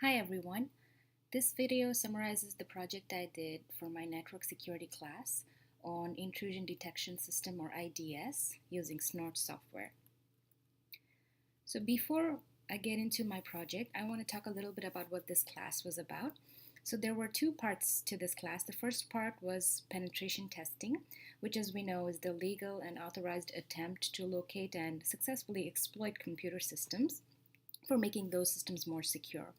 Hi everyone. This video summarizes the project I did for my network security class on intrusion detection system or IDS using Snort software. So before I get into my project, I want to talk a little bit about what this class was about. So there were two parts to this class. The first part was penetration testing, which as we know is the legal and authorized attempt to locate and successfully exploit computer systems for making those systems more secure.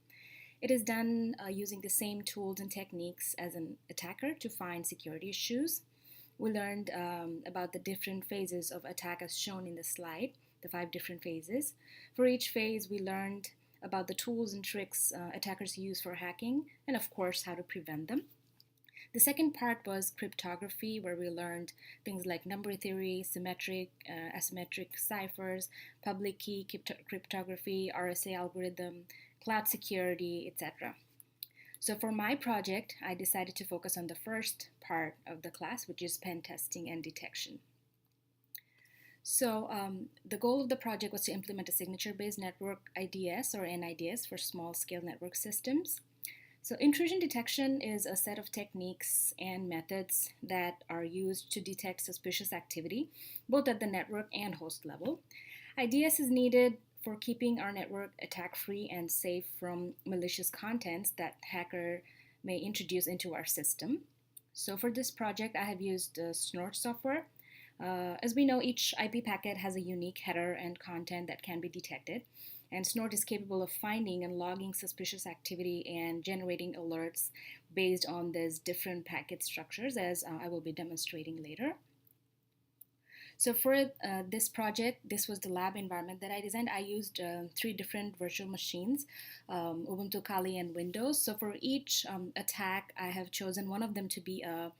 It is done using the same tools and techniques as an attacker to find security issues. We learned about the different phases of attack as shown in the slide, the 5 different phases. For each phase, we learned about the tools and tricks attackers use for hacking, and of course, how to prevent them. The second part was cryptography, where we learned things like number theory, symmetric, asymmetric ciphers, public key cryptography, RSA algorithm, cloud security, etc. So for my project, I decided to focus on the first part of the class, which is pen testing and detection. So the goal of the project was to implement a signature-based network IDS or NIDS for small-scale network systems. So intrusion detection is a set of techniques and methods that are used to detect suspicious activity, both at the network and host level. IDS is needed for keeping our network attack-free and safe from malicious contents that hacker may introduce into our system. So for this project, I have used Snort software. As we know, each IP packet has a unique header and content that can be detected. And Snort is capable of finding and logging suspicious activity and generating alerts based on these different packet structures, as I will be demonstrating later. So for this project, this was the lab environment that I designed. I used 3 different virtual machines, Ubuntu, Kali, and Windows. So for each attack, I have chosen one of them to be a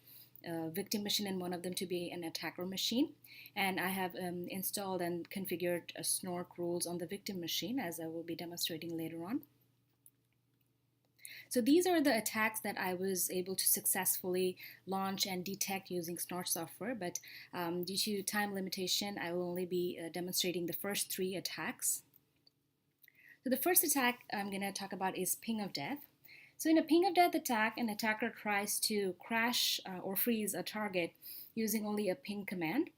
victim machine and one of them to be an attacker machine. And I have installed and configured Snort rules on the victim machine, as I will be demonstrating later on. So these are the attacks that I was able to successfully launch and detect using Snort software, but due to time limitation, I will only be demonstrating the first 3 attacks. So the first attack I'm going to talk about is ping of death. So in a ping of death attack, an attacker tries to crash or freeze a target using only a ping command.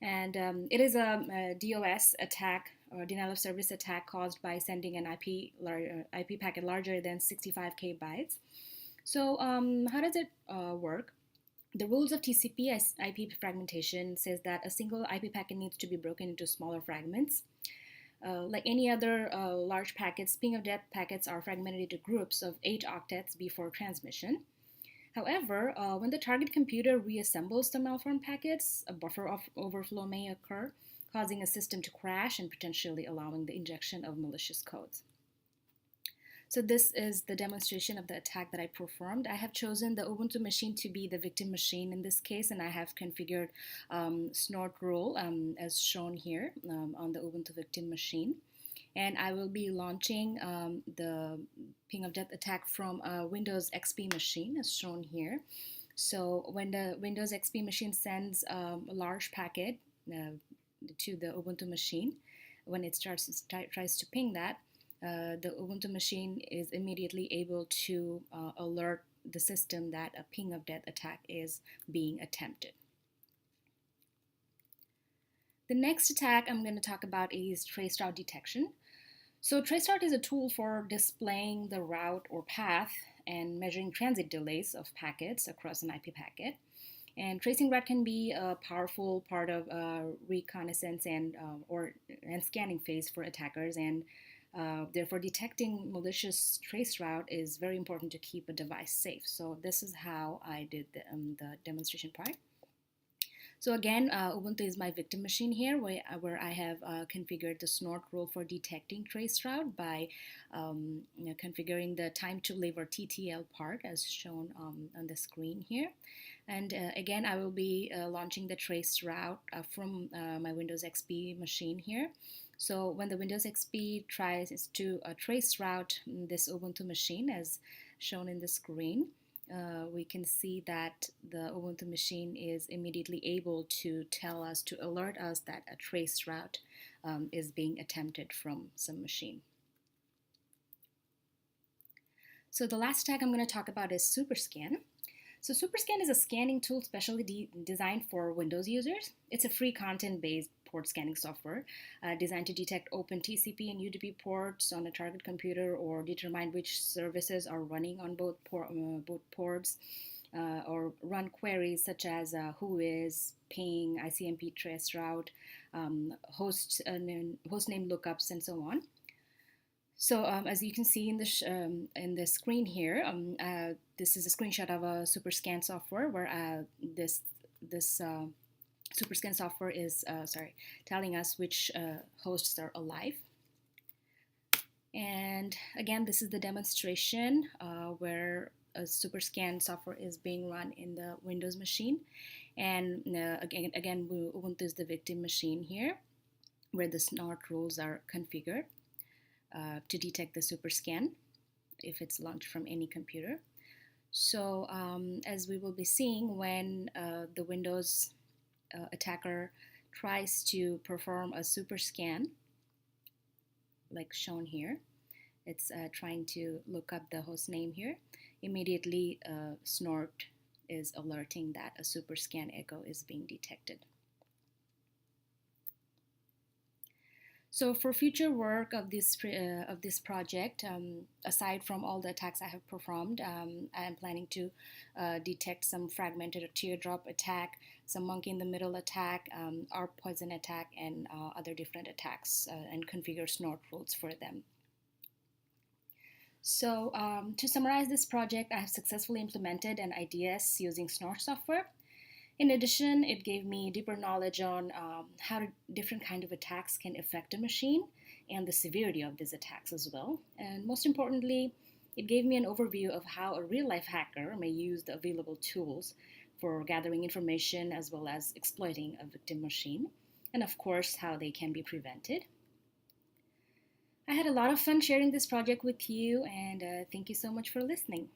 And it is a DOS attack or denial of service attack caused by sending an IP packet larger than 65K bytes. So how does it work? The rules of TCP IP fragmentation says that a single IP packet needs to be broken into smaller fragments. Like any other large packets, ping of death packets are fragmented into groups of 8 octets before transmission. However, when the target computer reassembles the malformed packets, a buffer overflow may occur, causing a system to crash and potentially allowing the injection of malicious codes. So this is the demonstration of the attack that I performed. I have chosen the Ubuntu machine to be the victim machine in this case, and I have configured Snort rule as shown here on the Ubuntu victim machine. And I will be launching the ping of death attack from a Windows XP machine as shown here. So when the Windows XP machine sends a large packet to the Ubuntu machine, when it tries to ping that, the Ubuntu machine is immediately able to alert the system that a ping of death attack is being attempted. The next attack I'm going to talk about is traceroute detection. So traceroute is a tool for displaying the route or path and measuring transit delays of packets across an IP packet. And tracing route can be a powerful part of reconnaissance and scanning phase for attackers, and therefore detecting malicious traceroute is very important to keep a device safe. So this is how I did the demonstration part. So again, Ubuntu is my victim machine here, where I have configured the Snort rule for detecting traceroute by configuring the time to live or TTL part as shown on the screen here. And again, I will be launching the traceroute from my Windows XP machine here. So when the Windows XP tries to traceroute this Ubuntu machine as shown in the screen, we can see that the Ubuntu machine is immediately able to alert us that a traceroute is being attempted from some machine. So the last tag I'm going to talk about is SuperScan. So SuperScan is a scanning tool specially designed for Windows users. It's a free content-based port scanning software designed to detect open TCP and UDP ports on a target computer or determine which services are running on both ports or run queries such as whois, ping, ICMP traceroute, host name lookups, and so on. So as you can see in the screen here, this is a screenshot of a SuperScan software where this SuperScan software is telling us which hosts are alive. And again, this is the demonstration where a SuperScan software is being run in the Windows machine. And again, Ubuntu is the victim machine here, where the SNORT rules are configured to detect the SuperScan if it's launched from any computer. So as we will be seeing, when the Windows attacker tries to perform a SuperScan, like shown here, it's trying to look up the host name here. Immediately, Snort is alerting that a SuperScan echo is being detected. So for future work of this project, aside from all the attacks I have performed, I am planning to detect some fragmented or teardrop attack, some monkey in the middle attack, ARP poison attack, and other different attacks, and configure snort rules for them. So to summarize this project, I have successfully implemented an IDS using Snort software. In addition, it gave me deeper knowledge on how different kinds of attacks can affect a machine and the severity of these attacks as well. And most importantly, it gave me an overview of how a real-life hacker may use the available tools for gathering information as well as exploiting a victim machine, and of course, how they can be prevented. I had a lot of fun sharing this project with you, and thank you so much for listening.